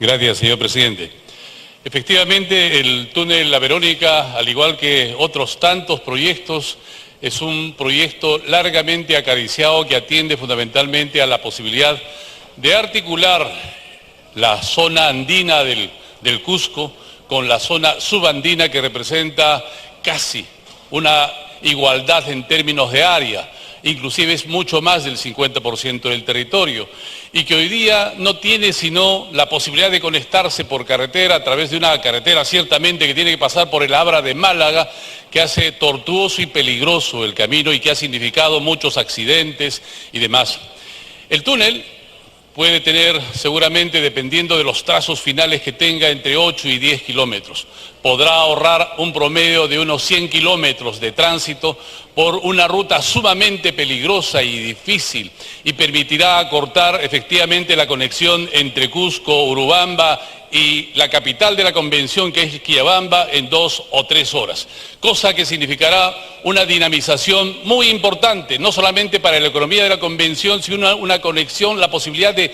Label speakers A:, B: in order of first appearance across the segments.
A: Gracias, señor presidente. Efectivamente, el túnel La Verónica, al igual que otros tantos proyectos, es un proyecto largamente acariciado que atiende fundamentalmente a la posibilidad de articular la zona andina del Cusco con la zona subandina, que representa casi una igualdad en términos de área, inclusive es mucho más del 50% del territorio, y que hoy día no tiene sino la posibilidad de conectarse por carretera a través de una carretera ciertamente que tiene que pasar por el Abra de Málaga, que hace tortuoso y peligroso el camino y que ha significado muchos accidentes y demás. El túnel puede tener seguramente, dependiendo de los trazos finales que tenga, entre 8 y 10 kilómetros. Podrá ahorrar un promedio de unos 100 kilómetros de tránsito por una ruta sumamente peligrosa y difícil, y permitirá acortar efectivamente la conexión entre Cusco, Urubamba y la capital de la convención, que es Quillabamba, en 2 o 3 horas, cosa que significará una dinamización muy importante, no solamente para la economía de la convención, sino una conexión, la posibilidad de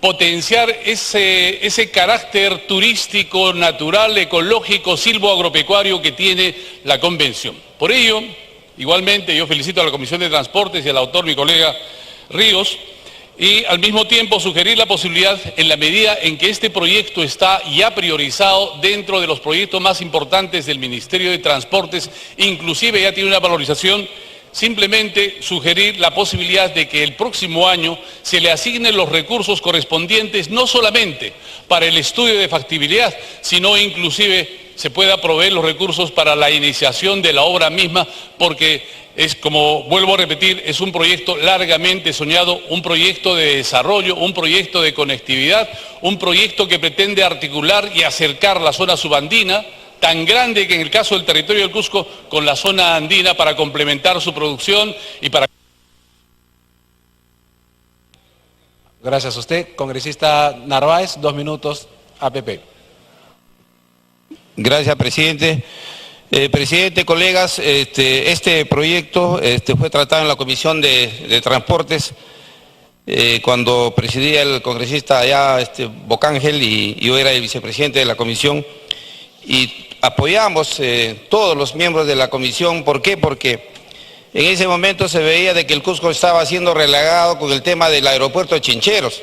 A: potenciar ese carácter turístico, natural, ecológico, silvoagropecuario que tiene la convención. Por ello, igualmente, yo felicito a la Comisión de Transportes y al autor, mi colega Ríos, y al mismo tiempo sugerir la posibilidad, en la medida en que este proyecto está ya priorizado dentro de los proyectos más importantes del Ministerio de Transportes, inclusive ya tiene una valorización, simplemente sugerir la posibilidad de que el próximo año se le asignen los recursos correspondientes, no solamente para el estudio de factibilidad, sino inclusive se pueda proveer los recursos para la iniciación de la obra misma, porque es, como vuelvo a repetir, es un proyecto largamente soñado, un proyecto de desarrollo, un proyecto de conectividad, un proyecto que pretende articular y acercar la zona subandina, tan grande que en el caso del territorio del Cusco, con la zona andina, para complementar su producción y para...
B: Gracias a usted. Congresista Narváez, 2 minutos, APP.
C: Gracias, presidente. Presidente, colegas, este proyecto fue tratado en la Comisión de Transportes cuando presidía el congresista allá, Bocángel, y yo era el vicepresidente de la comisión, y apoyamos todos los miembros de la comisión. ¿Por qué? Porque en ese momento se veía de que el Cusco estaba siendo relegado con el tema del aeropuerto de Chincheros.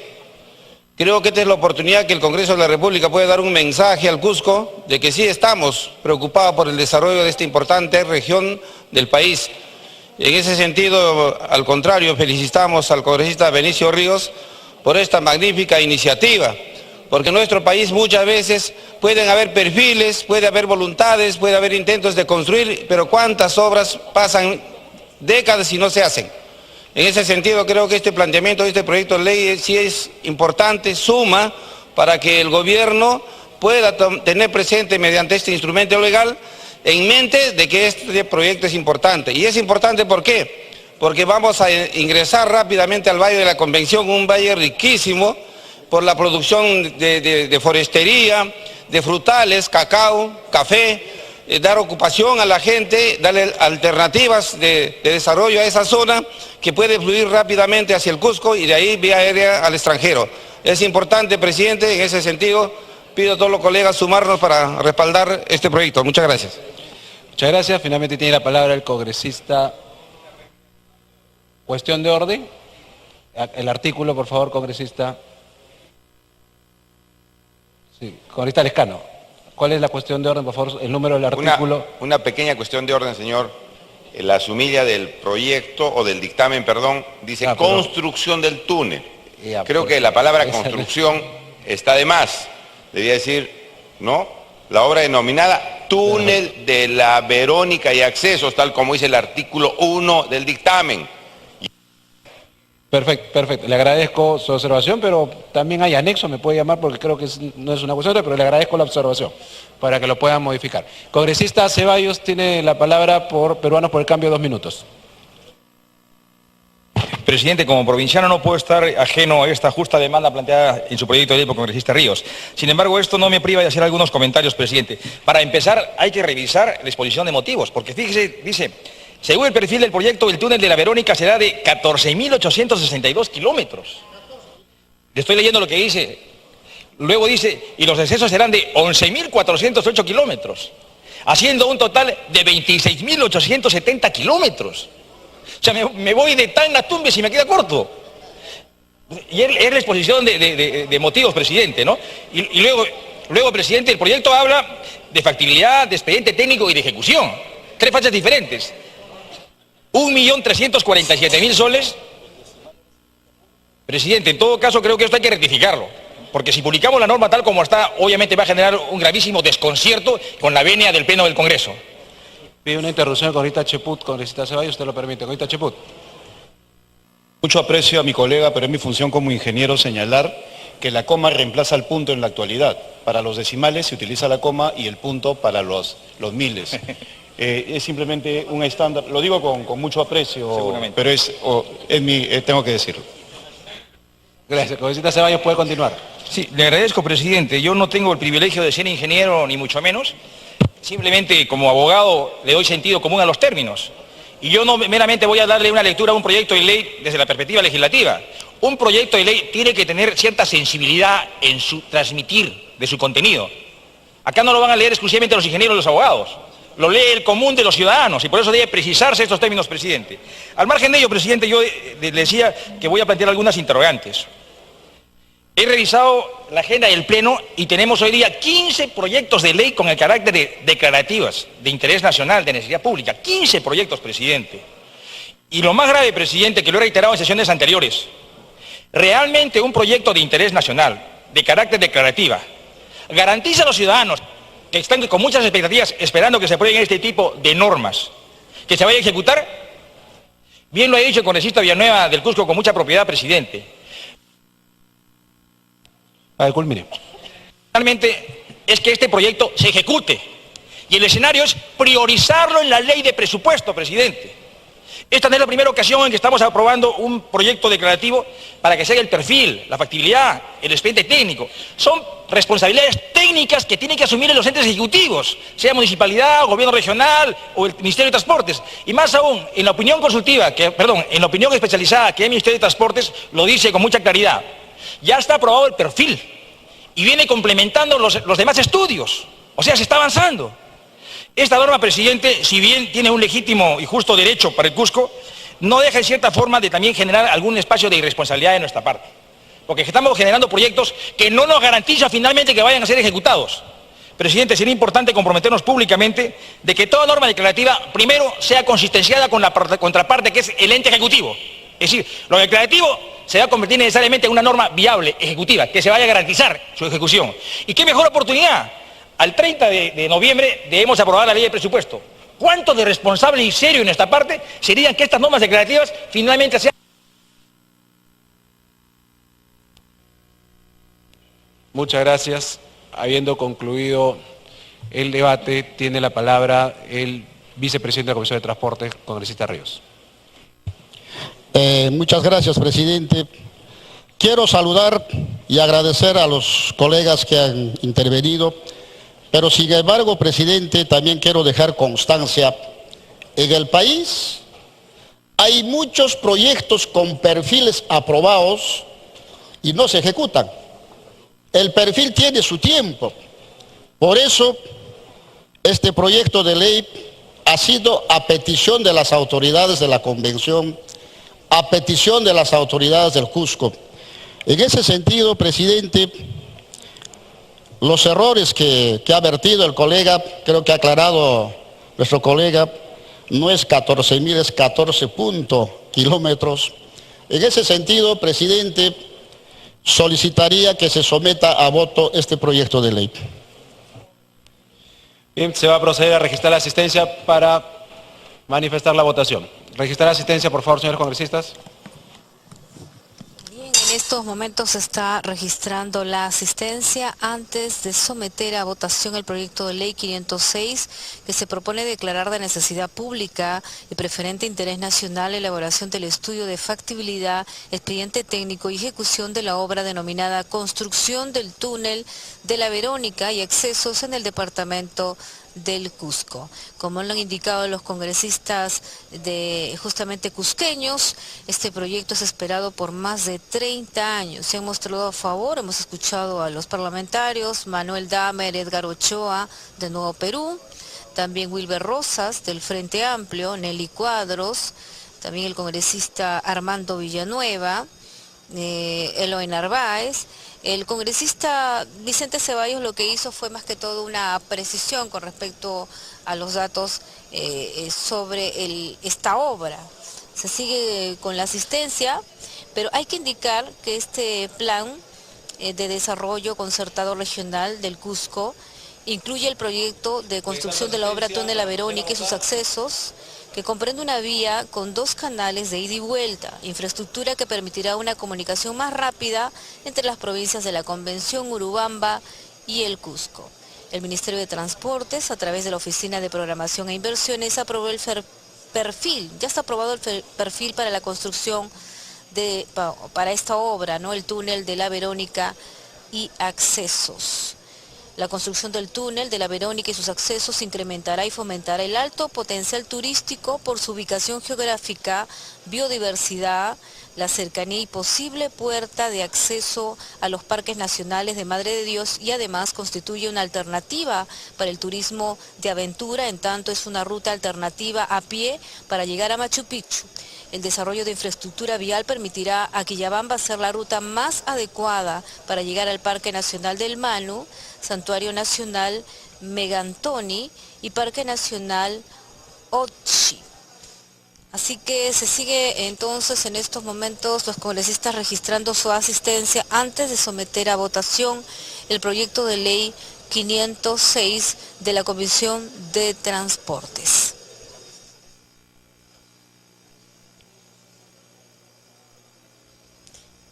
C: Creo que esta es la oportunidad que el Congreso de la República puede dar un mensaje al Cusco de que sí estamos preocupados por el desarrollo de esta importante región del país. En ese sentido, al contrario, felicitamos al congresista Benicio Ríos por esta magnífica iniciativa, porque en nuestro país muchas veces pueden haber perfiles, puede haber voluntades, puede haber intentos de construir, pero cuántas obras pasan décadas y no se hacen. En ese sentido, creo que este planteamiento de este proyecto de ley sí es importante, suma para que el gobierno pueda tener presente mediante este instrumento legal en mente de que este proyecto es importante. Y es importante, ¿por qué? Porque vamos a ingresar rápidamente al Valle de la Convención, un valle riquísimo por la producción de forestería, de frutales, cacao, café, dar ocupación a la gente, darle alternativas de desarrollo a esa zona que puede fluir rápidamente hacia el Cusco y de ahí vía aérea al extranjero. Es importante, presidente, en ese sentido pido a todos los colegas sumarnos para respaldar este proyecto. Muchas gracias.
B: Muchas gracias. Finalmente tiene la palabra el congresista. Cuestión de orden. El artículo, por favor, congresista. Sí, congresista Lescano. ¿Cuál es la cuestión de orden, por favor? El número del artículo.
D: Una pequeña cuestión de orden, señor. La sumilla del proyecto, o del dictamen, perdón, dice construcción del túnel. Creo que la palabra construcción está de más. Debía decir, ¿no? La obra denominada túnel de la Verónica y accesos, tal como dice el artículo 1 del dictamen.
B: Perfecto, perfecto. Le agradezco su observación, pero también hay anexo, me puede llamar porque creo que no es una cuestión, pero le agradezco la observación para que lo puedan modificar. Congresista Ceballos tiene la palabra por Peruanos por el Cambio, 2 minutos.
E: Presidente, como provinciano no puedo estar ajeno a esta justa demanda planteada en su proyecto de ley por el congresista Ríos. Sin embargo, esto no me priva de hacer algunos comentarios, presidente. Para empezar, hay que revisar la exposición de motivos, porque fíjese, dice, según el perfil del proyecto, el túnel de la Verónica será de 14.862 kilómetros. Le estoy leyendo lo que dice. Luego dice, y los excesos serán de 11.408 kilómetros, haciendo un total de 26.870 kilómetros. O sea, me voy de tan a Tumbes y me queda corto. Y es la exposición de motivos, presidente, ¿no? Y luego, presidente, el proyecto habla de factibilidad, de expediente técnico y de ejecución. 3 fechas diferentes. 1.347.000 soles. Presidente, en todo caso creo que esto hay que rectificarlo, porque si publicamos la norma tal como está, obviamente va a generar un gravísimo desconcierto con la venia del Pleno del Congreso.
B: Pide una interrupción con Rita Cheput, congresista Ceballos, usted lo permite. Rita Cheput.
F: Mucho aprecio a mi colega, pero es mi función como ingeniero señalar que la coma reemplaza al punto en la actualidad. Para los decimales se utiliza la coma y el punto para los miles. Es simplemente un estándar, lo digo con mucho aprecio, pero tengo que decirlo.
B: Gracias. Congresista Ceballos puede continuar.
E: Sí, le agradezco, presidente. Yo no tengo el privilegio de ser ingeniero, ni mucho menos. Simplemente, como abogado, le doy sentido común a los términos. Y yo no meramente voy a darle una lectura a un proyecto de ley desde la perspectiva legislativa. Un proyecto de ley tiene que tener cierta sensibilidad en su transmitir de su contenido. Acá no lo van a leer exclusivamente los ingenieros y los abogados. Lo lee el común de los ciudadanos y por eso debe precisarse estos términos, presidente. Al margen de ello, presidente, yo le decía que voy a plantear algunas interrogantes. He revisado la agenda del Pleno y tenemos hoy día 15 proyectos de ley con el carácter de declarativas, de interés nacional, de necesidad pública. 15 proyectos, presidente. Y lo más grave, presidente, que lo he reiterado en sesiones anteriores, realmente un proyecto de interés nacional, de carácter declarativa, garantiza a los ciudadanos que están con muchas expectativas esperando que se aprueben este tipo de normas, que se vaya a ejecutar. Bien lo ha dicho el congresista Villanueva del Cusco con mucha propiedad, presidente.
B: Culmine.
E: Realmente es que este proyecto se ejecute y el escenario es priorizarlo en la ley de presupuesto, presidente. Esta no es la primera ocasión en que estamos aprobando un proyecto declarativo para que se haga el perfil, la factibilidad, el expediente técnico. Son responsabilidades técnicas que tienen que asumir los entes ejecutivos, sea municipalidad, gobierno regional o el Ministerio de Transportes. Y más aún, en la opinión consultiva, en la opinión especializada que el Ministerio de Transportes lo dice con mucha claridad. Ya está aprobado el perfil y viene complementando los demás estudios. O sea, se está avanzando. Esta norma, presidente, si bien tiene un legítimo y justo derecho para el Cusco, no deja en cierta forma de también generar algún espacio de irresponsabilidad de nuestra parte. Porque estamos generando proyectos que no nos garantizan finalmente que vayan a ser ejecutados. Presidente, sería importante comprometernos públicamente de que toda norma declarativa, primero, sea consistenciada con la contraparte que es el ente ejecutivo. Es decir, lo declarativo se va a convertir necesariamente en una norma viable, ejecutiva, que se vaya a garantizar su ejecución. ¿Y qué mejor oportunidad? Al 30 de noviembre debemos aprobar la ley de presupuesto. ¿Cuánto de responsable y serio en esta parte serían que estas normas declarativas finalmente sean?
B: Muchas gracias. Habiendo concluido el debate, tiene la palabra el vicepresidente de la Comisión de Transportes, congresista Ríos.
G: Muchas gracias, presidente. Quiero saludar y agradecer a los colegas que han intervenido, pero sin embargo, presidente, también quiero dejar constancia. En el país hay muchos proyectos con perfiles aprobados y no se ejecutan. El perfil tiene su tiempo. Por eso, este proyecto de ley ha sido a petición de las autoridades de la Convención, a petición de las autoridades del Cusco. En ese sentido, presidente, los errores que ha vertido el colega, creo que ha aclarado nuestro colega, no es 14.000, es 14 kilómetros. En ese sentido, presidente, solicitaría que se someta a voto este proyecto de ley.
B: Bien, se va a proceder a registrar la asistencia para manifestar la votación. Registrar la asistencia, por favor, señores congresistas.
H: Bien, en estos momentos se está registrando la asistencia antes de someter a votación el proyecto de ley 506 que se propone declarar de necesidad pública y preferente interés nacional la elaboración del estudio de factibilidad, expediente técnico y ejecución de la obra denominada construcción del túnel de la Verónica y accesos en el departamento del Cusco. Como lo han indicado los congresistas justamente cusqueños, este proyecto es esperado por más de 30 años. Se han mostrado a favor, hemos escuchado a los parlamentarios, Manuel Damer, Edgar Ochoa, de Nuevo Perú, también Wilber Rosas, del Frente Amplio, Nelly Cuadros, también el congresista Armando Villanueva, Eloy Narváez. El congresista Vicente Ceballos lo que hizo fue más que todo una precisión con respecto a los datos sobre esta obra. Se sigue con la asistencia, pero hay que indicar que este plan de desarrollo concertado regional del Cusco incluye el proyecto de construcción de la obra Túnel La Verónica y sus accesos, que comprende una vía con 2 canales de ida y vuelta, infraestructura que permitirá una comunicación más rápida entre las provincias de la Convención, Urubamba y el Cusco. El Ministerio de Transportes, a través de la Oficina de Programación e Inversiones, aprobó el perfil, ya está aprobado el perfil para la construcción para esta obra, ¿no? El túnel de La Verónica y accesos. La construcción del túnel de La Verónica y sus accesos incrementará y fomentará el alto potencial turístico por su ubicación geográfica, biodiversidad, la cercanía y posible puerta de acceso a los parques nacionales de Madre de Dios, y además constituye una alternativa para el turismo de aventura, en tanto es una ruta alternativa a pie para llegar a Machu Picchu. El desarrollo de infraestructura vial permitirá a Quillabamba ser la ruta más adecuada para llegar al Parque Nacional del Manu, Santuario Nacional Megantoni y Parque Nacional Otchi. Así que se sigue entonces en estos momentos los congresistas registrando su asistencia antes de someter a votación el proyecto de ley 506 de la Comisión de Transportes.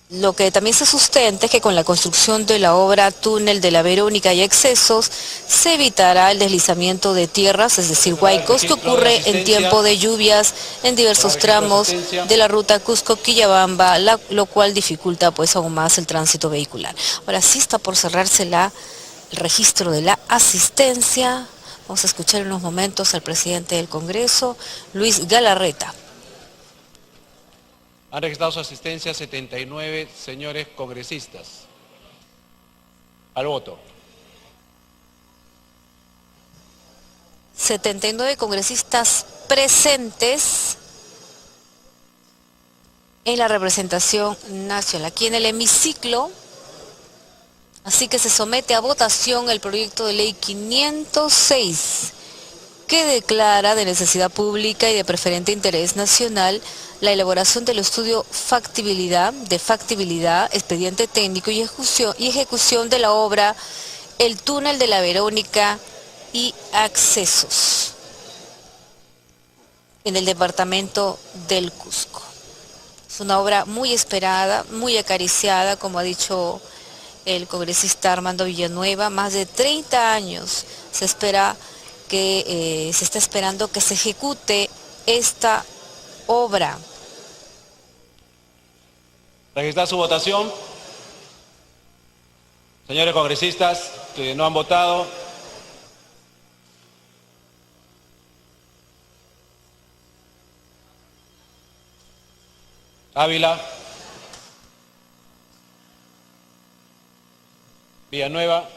H: Lo que también se sustenta es que con la construcción de la obra Túnel de La Verónica y accesos se evitará el deslizamiento de tierras, es decir, huaicos, que ocurre en tiempo de lluvias en diversos tramos de la ruta Cusco-Quillabamba, lo cual dificulta pues aún más el tránsito vehicular. Ahora sí está por cerrarse el registro de la asistencia. Vamos a escuchar en unos momentos al presidente del Congreso, Luis Galarreta.
B: Han registrado su asistencia 79 señores congresistas. Al voto.
H: 79 congresistas presentes en la representación nacional. Aquí en el hemiciclo, así que se somete a votación el proyecto de ley 506, que declara de necesidad pública y de preferente interés nacional la elaboración del estudio de factibilidad, expediente técnico y ejecución de la obra El Túnel de La Verónica y accesos en el departamento del Cusco. Es una obra muy esperada, muy acariciada, como ha dicho el congresista Armando Villanueva. Más de 30 años se está esperando que se ejecute esta obra.
B: Registrar su votación. Señores congresistas que no han votado. Ávila. Villanueva.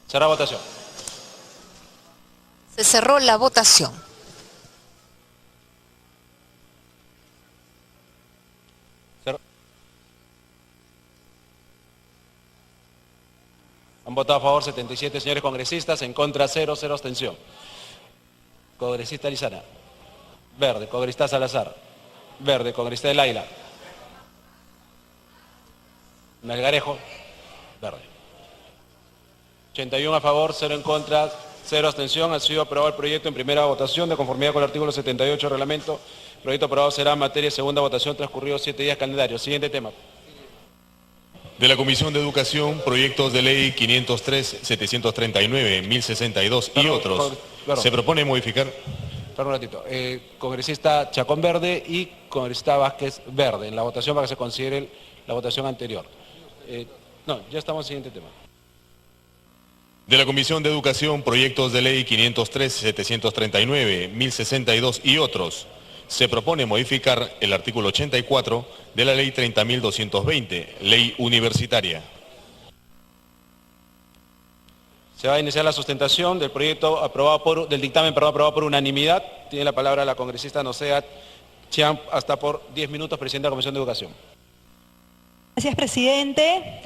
B: Cerrá votación.
H: Se cerró la votación.
B: Han votado a favor 77 señores congresistas, en contra 0, abstención. Congresista Lizana. Verde. Congresista Salazar. Verde. Congresista del Aila. Melgarejo. Verde. 81 a favor, 0 en contra, 0 abstención. Ha sido aprobado el proyecto en primera votación de conformidad con el artículo 78 del reglamento. El proyecto aprobado será en materia de segunda votación transcurridos 7 días calendario. Siguiente tema.
I: De la Comisión de Educación, proyectos de ley 503, 739, 1062 y otros. Se propone modificar.
B: Perdón un ratito. Congresista Chacón Verde y congresista Vázquez Verde. En la votación para que se considere la votación anterior. No, ya estamos en el siguiente tema.
I: De la Comisión de Educación, proyectos de ley 503, 739, 1062 y otros. Se propone modificar el artículo 84 de la ley 30.220, ley universitaria.
B: Se va a iniciar la sustentación del proyecto del dictamen aprobado por unanimidad. Tiene la palabra la congresista Noseat Chiam, hasta por 10 minutos, presidenta de la Comisión de Educación.
J: Gracias, presidente.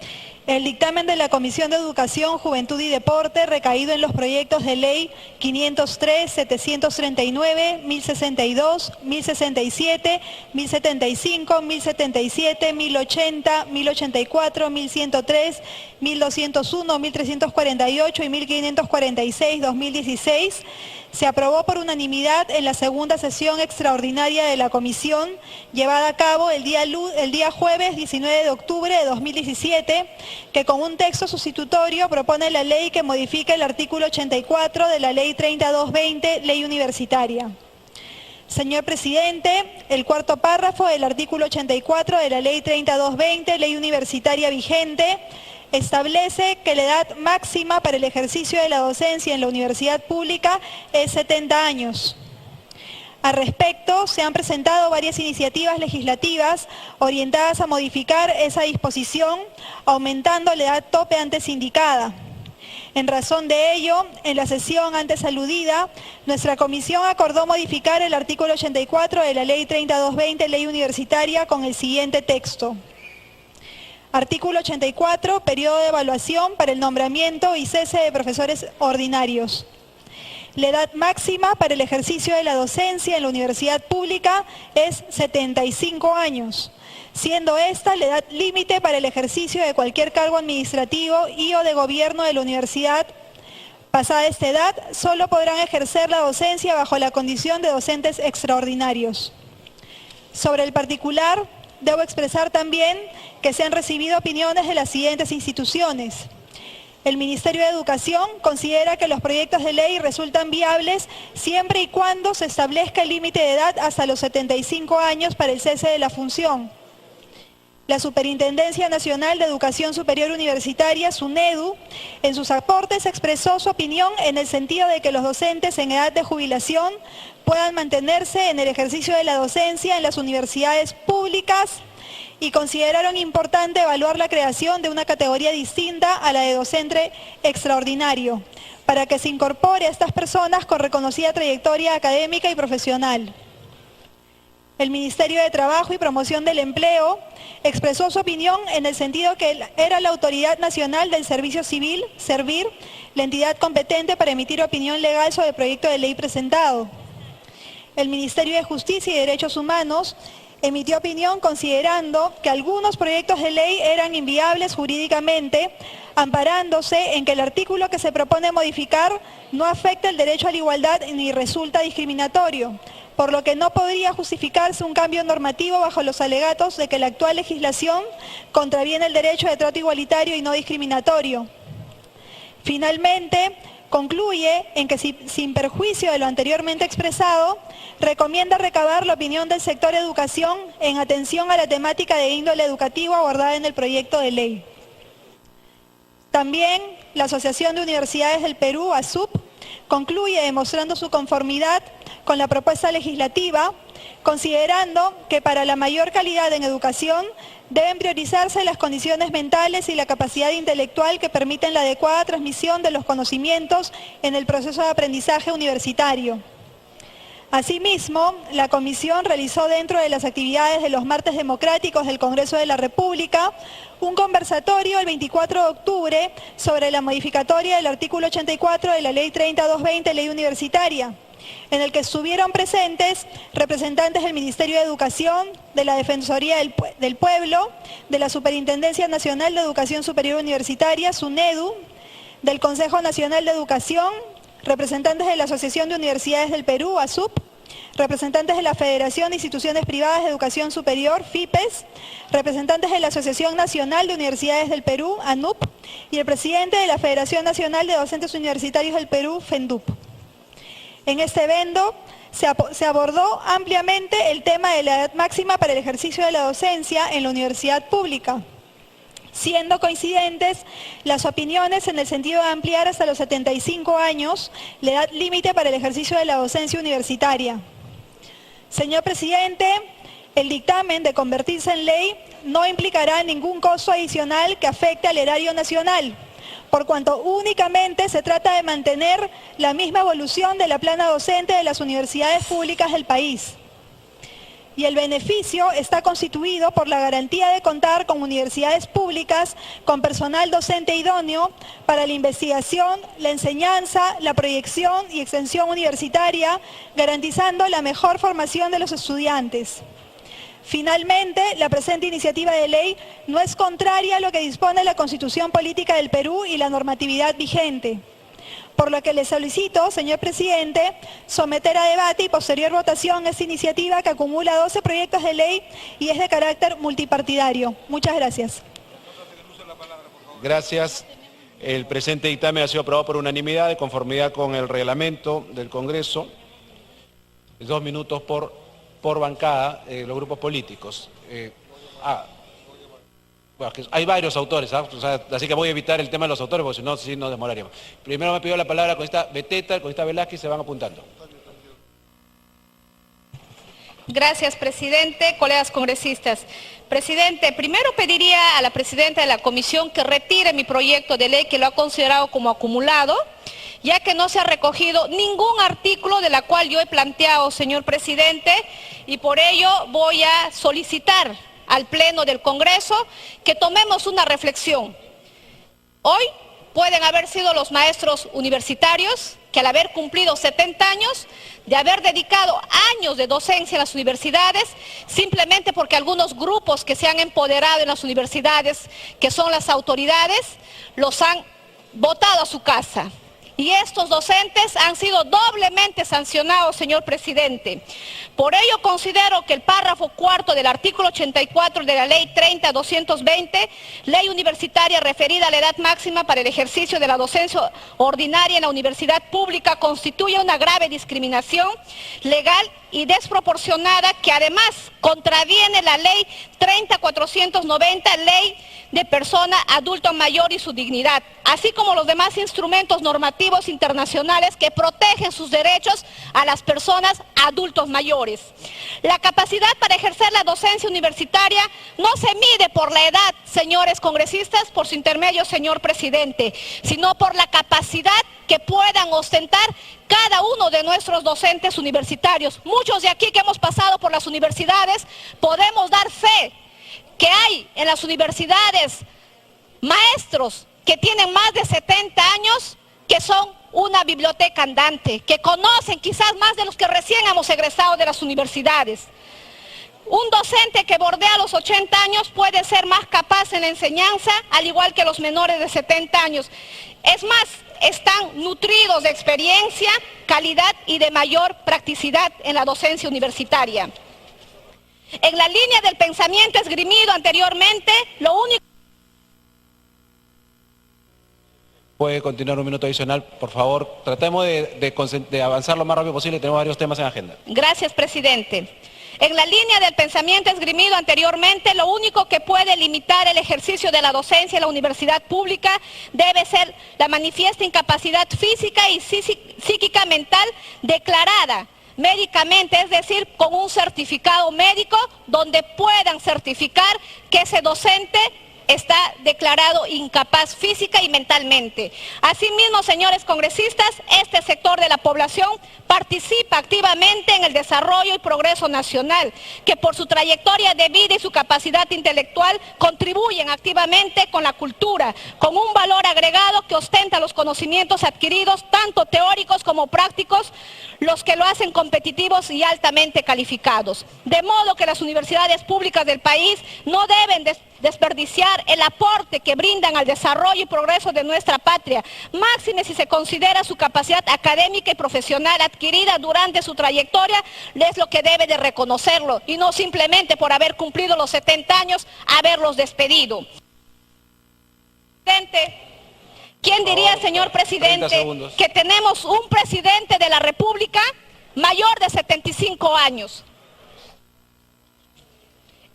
J: El dictamen de la Comisión de Educación, Juventud y Deporte, recaído en los proyectos de ley 503, 739, 1062, 1067, 1075, 1077, 1080, 1084, 1103, 1201, 1348 y 1546, 2016, se aprobó por unanimidad en la segunda sesión extraordinaria de la Comisión, llevada a cabo el día jueves 19 de octubre de 2017, que con un texto sustitutorio propone la ley que modifica el artículo 84 de la ley 30.220, ley universitaria. Señor presidente, el cuarto párrafo del artículo 84 de la ley 30.220, ley universitaria vigente, establece que la edad máxima para el ejercicio de la docencia en la universidad pública es 70 años. Al respecto, se han presentado varias iniciativas legislativas orientadas a modificar esa disposición, aumentando la edad tope antes indicada. En razón de ello, en la sesión antes aludida, nuestra comisión acordó modificar el artículo 84 de la ley 30.220, ley universitaria, con el siguiente texto. Artículo 84, periodo de evaluación para el nombramiento y cese de profesores ordinarios. La edad máxima para el ejercicio de la docencia en la universidad pública es 75 años, siendo esta la edad límite para el ejercicio de cualquier cargo administrativo y o de gobierno de la universidad. Pasada esta edad, solo podrán ejercer la docencia bajo la condición de docentes extraordinarios. Sobre el particular, debo expresar también que se han recibido opiniones de las siguientes instituciones. El Ministerio de Educación considera que los proyectos de ley resultan viables siempre y cuando se establezca el límite de edad hasta los 75 años para el cese de la función. La Superintendencia Nacional de Educación Superior Universitaria, SUNEDU, en sus aportes expresó su opinión en el sentido de que los docentes en edad de jubilación puedan mantenerse en el ejercicio de la docencia en las universidades públicas y consideraron importante evaluar la creación de una categoría distinta a la de docente extraordinario, para que se incorpore a estas personas con reconocida trayectoria académica y profesional. El Ministerio de Trabajo y Promoción del Empleo expresó su opinión en el sentido que era la Autoridad Nacional del Servicio Civil, SERVIR, la entidad competente para emitir opinión legal sobre el proyecto de ley presentado. El Ministerio de Justicia y Derechos Humanos emitió opinión considerando que algunos proyectos de ley eran inviables jurídicamente, amparándose en que el artículo que se propone modificar no afecta el derecho a la igualdad ni resulta discriminatorio, por lo que no podría justificarse un cambio normativo bajo los alegatos de que la actual legislación contraviene el derecho de trato igualitario y no discriminatorio. Finalmente, concluye en que sin perjuicio de lo anteriormente expresado, recomienda recabar la opinión del sector educación en atención a la temática de índole educativo abordada en el proyecto de ley. También la Asociación de Universidades del Perú, ASUP, concluye demostrando su conformidad con la propuesta legislativa, considerando que para la mayor calidad en educación deben priorizarse las condiciones mentales y la capacidad intelectual que permiten la adecuada transmisión de los conocimientos en el proceso de aprendizaje universitario. Asimismo, la Comisión realizó dentro de las actividades de los martes democráticos del Congreso de la República un conversatorio el 24 de octubre sobre la modificatoria del artículo 84 de la Ley 30.220, Ley Universitaria, en el que estuvieron presentes representantes del Ministerio de Educación, de la Defensoría del Pueblo, de la Superintendencia Nacional de Educación Superior Universitaria, SUNEDU, del Consejo Nacional de Educación, representantes de la Asociación de Universidades del Perú, ASUP, representantes de la Federación de Instituciones Privadas de Educación Superior, FIPES, representantes de la Asociación Nacional de Universidades del Perú, ANUP, y el presidente de la Federación Nacional de Docentes Universitarios del Perú, FENDUP. En este evento se abordó ampliamente el tema de la edad máxima para el ejercicio de la docencia en la universidad pública, siendo coincidentes las opiniones en el sentido de ampliar hasta los 75 años la edad límite para el ejercicio de la docencia universitaria. Señor presidente, el dictamen de convertirse en ley no implicará ningún costo adicional que afecte al erario nacional, por cuanto únicamente se trata de mantener la misma evolución de la plana docente de las universidades públicas del país. Y el beneficio está constituido por la garantía de contar con universidades públicas con personal docente idóneo para la investigación, la enseñanza, la proyección y extensión universitaria, garantizando la mejor formación de los estudiantes. Finalmente, la presente iniciativa de ley no es contraria a lo que dispone la Constitución Política del Perú y la normatividad vigente, por lo que le solicito, señor presidente, someter a debate y posterior votación esta iniciativa que acumula 12 proyectos de ley y es de carácter multipartidario. Muchas gracias.
B: Gracias. El presente dictamen ha sido aprobado por unanimidad de conformidad con el reglamento del Congreso. 2 minutos por bancada, los grupos políticos. Bueno, hay varios autores, ¿ah? O sea, así que voy a evitar el tema de los autores, porque si no, sí nos demoraríamos. Primero me pidió la palabra con esta Beteta, con esta Velázquez, se van apuntando.
K: Gracias, presidente, colegas congresistas. Presidente, primero pediría a la presidenta de la comisión que retire mi proyecto de ley que lo ha considerado como acumulado, ya que no se ha recogido ningún artículo de la cual yo he planteado, señor presidente, y por ello voy a solicitar al Pleno del Congreso que tomemos una reflexión. Hoy pueden haber sido los maestros universitarios que al haber cumplido 70 años, de haber dedicado años de docencia en las universidades, simplemente porque algunos grupos que se han empoderado en las universidades, que son las autoridades, los han botado a su casa. Y estos docentes han sido doblemente sancionados, señor presidente. Por ello considero que el párrafo 4 del artículo 84 de la ley 30-220, ley universitaria referida a la edad máxima para el ejercicio de la docencia ordinaria en la universidad pública, constituye una grave discriminación legal y desproporcionada que además contraviene la ley 30-490, ley de persona adulto mayor y su dignidad, así como los demás instrumentos normativos internacionales que protegen sus derechos a las personas adultos mayores. La capacidad para ejercer la docencia universitaria no se mide por la edad, señores congresistas, por su intermedio, señor presidente, sino por la capacidad que puedan ostentar cada uno de nuestros docentes universitarios. Muchos de aquí que hemos pasado por las universidades podemos dar fe que hay en las universidades maestros que tienen más de 70 años, que son una biblioteca andante, que conocen quizás más de los que recién hemos egresado de las universidades. Un docente que bordea los 80 años puede ser más capaz en la enseñanza, al igual que los menores de 70 años. Es más, están nutridos de experiencia, calidad y de mayor practicidad en la docencia universitaria. En la línea del pensamiento esgrimido anteriormente, lo único...
B: Puede continuar un minuto adicional, por favor. Tratemos de avanzar lo más rápido posible, tenemos varios temas en agenda.
K: Gracias, presidente. En la línea del pensamiento esgrimido anteriormente, lo único que puede limitar el ejercicio de la docencia en la universidad pública debe ser la manifiesta incapacidad física y psíquica mental declarada médicamente, es decir, con un certificado médico donde puedan certificar que ese docente está declarado incapaz física y mentalmente. Asimismo, señores congresistas, este sector de la población participa activamente en el desarrollo y progreso nacional, que por su trayectoria de vida y su capacidad intelectual contribuyen activamente con la cultura, con un valor agregado que ostenta los conocimientos adquiridos, tanto teóricos como prácticos, los que lo hacen competitivos y altamente calificados. De modo que las universidades públicas del país no deben desperdiciar el aporte que brindan al desarrollo y progreso de nuestra patria, máxime si se considera su capacidad académica y profesional adquirida durante su trayectoria, es lo que debe de reconocerlo, y no simplemente por haber cumplido los 70 años, haberlos despedido. ¿Quién diría, señor presidente, que tenemos un presidente de la República mayor de 75 años.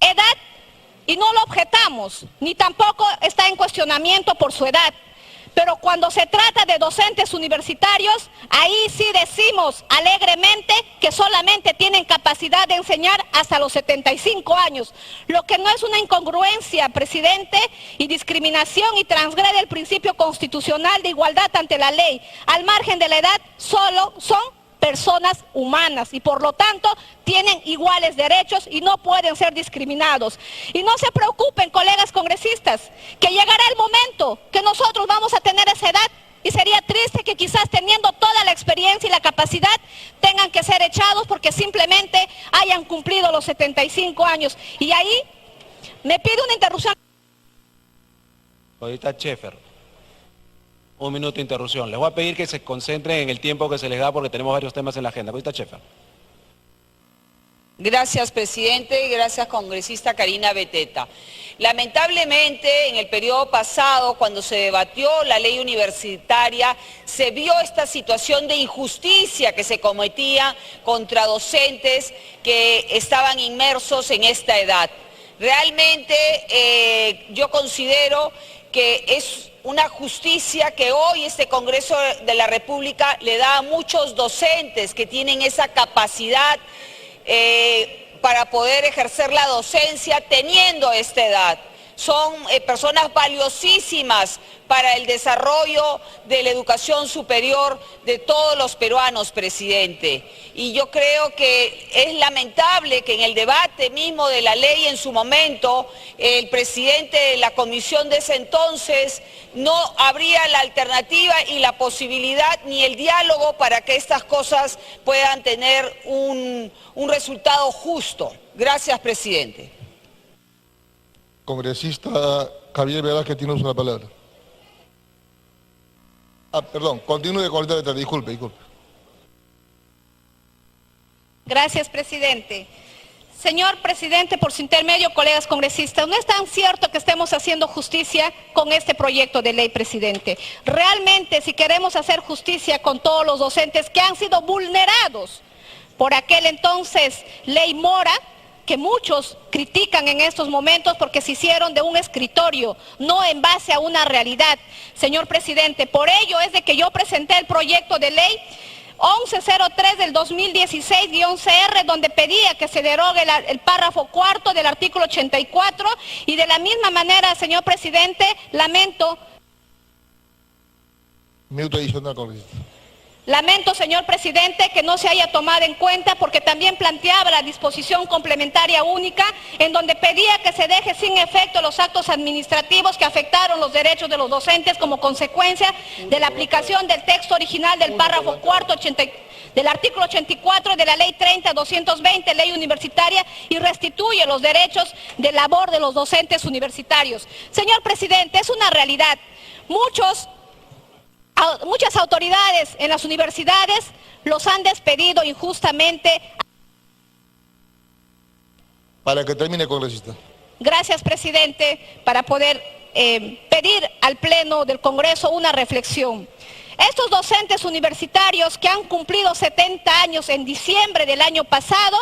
K: Edad, y no lo objetamos, ni tampoco está en cuestionamiento por su edad. Pero cuando se trata de docentes universitarios, ahí sí decimos alegremente que solamente tienen capacidad de enseñar hasta los 75 años, lo que no es una incongruencia, presidente, y discriminación y transgrede el principio constitucional de igualdad ante la ley. Al margen de la edad, solo son personas humanas y por lo tanto tienen iguales derechos y no pueden ser discriminados. Y no se preocupen, colegas congresistas, que llegará el momento que nosotros vamos a tener esa edad y sería triste que quizás teniendo toda la experiencia y la capacidad tengan que ser echados porque simplemente hayan cumplido los 75 años. Y ahí me pide una interrupción.
B: Ahorita Schaeffer. Un minuto de interrupción. Les voy a pedir que se concentren en el tiempo que se les da porque tenemos varios temas en la agenda. Ahorita Schaeffer.
L: Gracias, presidente. Gracias, congresista Karina Beteta. Lamentablemente, en el periodo pasado, cuando se debatió la ley universitaria, se vio esta situación de injusticia que se cometía contra docentes que estaban inmersos en esta edad. Realmente, yo considero que es una justicia que hoy este Congreso de la República le da a muchos docentes que tienen esa capacidad para poder ejercer la docencia teniendo esta edad. Son personas valiosísimas para el desarrollo de la educación superior de todos los peruanos, presidente. Y yo creo que es lamentable que en el debate mismo de la ley en su momento, el presidente de la comisión de ese entonces no habría la alternativa y la posibilidad ni el diálogo para que estas cosas puedan tener un resultado justo. Gracias, presidente.
M: Congresista Javier Velázquez, tiene la palabra. Perdón, continúe con el disculpe.
K: Gracias, presidente. Señor presidente, por su intermedio, colegas congresistas, no es tan cierto que estemos haciendo justicia con este proyecto de ley, presidente. Realmente, si queremos hacer justicia con todos los docentes que han sido vulnerados por aquel entonces ley Mora, que muchos critican en estos momentos porque se hicieron de un escritorio, no en base a una realidad. Señor presidente, por ello es de que yo presenté el proyecto de ley 1103 del 2016-CR, donde pedía que se derogue el párrafo cuarto del artículo 84 y de la misma manera, señor presidente, lamento...
M: Minuto adicional, congresista.
K: Lamento, señor presidente, que no se haya tomado en cuenta porque también planteaba la disposición complementaria única en donde pedía que se deje sin efecto los actos administrativos que afectaron los derechos de los docentes como consecuencia de la aplicación del texto original del párrafo cuarto del artículo 84 de la ley 30-220, ley universitaria, y restituye los derechos de labor de los docentes universitarios. Señor presidente, es una realidad. Muchas autoridades en las universidades los han despedido injustamente.
M: Para que termine, congresista.
K: Gracias, presidente, para poder pedir al Pleno del Congreso una reflexión. Estos docentes universitarios que han cumplido 70 años en diciembre del año pasado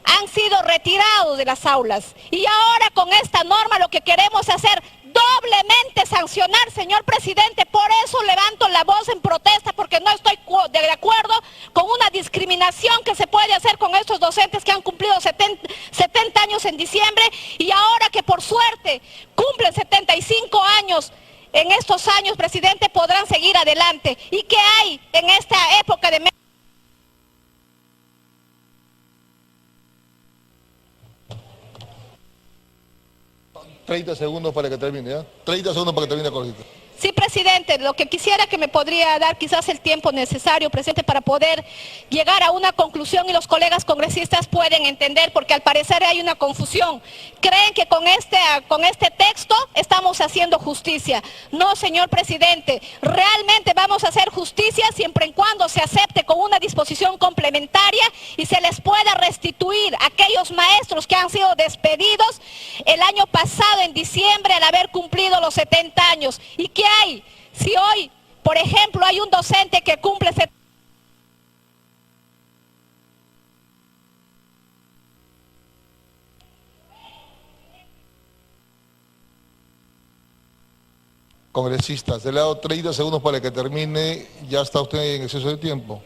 K: han sido retirados de las aulas. Y ahora con esta norma lo que queremos hacer doblemente sancionar, señor presidente. Por eso levanto la voz en protesta, porque no estoy de acuerdo con una discriminación que se puede hacer con estos docentes que han cumplido 70 años en diciembre y ahora que por suerte cumplen 75 años. En estos años, presidente, podrán seguir adelante. ¿Y qué hay en esta época de...
M: 30 segundos para que termine, ¿ya? 30 segundos para que termine, congresista.
K: Sí, presidente, lo que quisiera que me podría dar quizás el tiempo necesario, presidente, para poder llegar a una conclusión y los colegas congresistas pueden entender, porque al parecer hay una confusión. Creen que con este texto estamos haciendo justicia. No, señor presidente, realmente vamos a hacer justicia siempre y cuando se acepte con una disposición complementaria y se les pueda restituir a aquellos maestros que han sido despedidos el año pasado en diciembre al haber cumplido los 70 años. ¿Y qué hay? Si hoy, por ejemplo, hay un docente que cumple
M: Congresistas, le he dado 30 segundos para que termine, ya está usted en exceso de tiempo.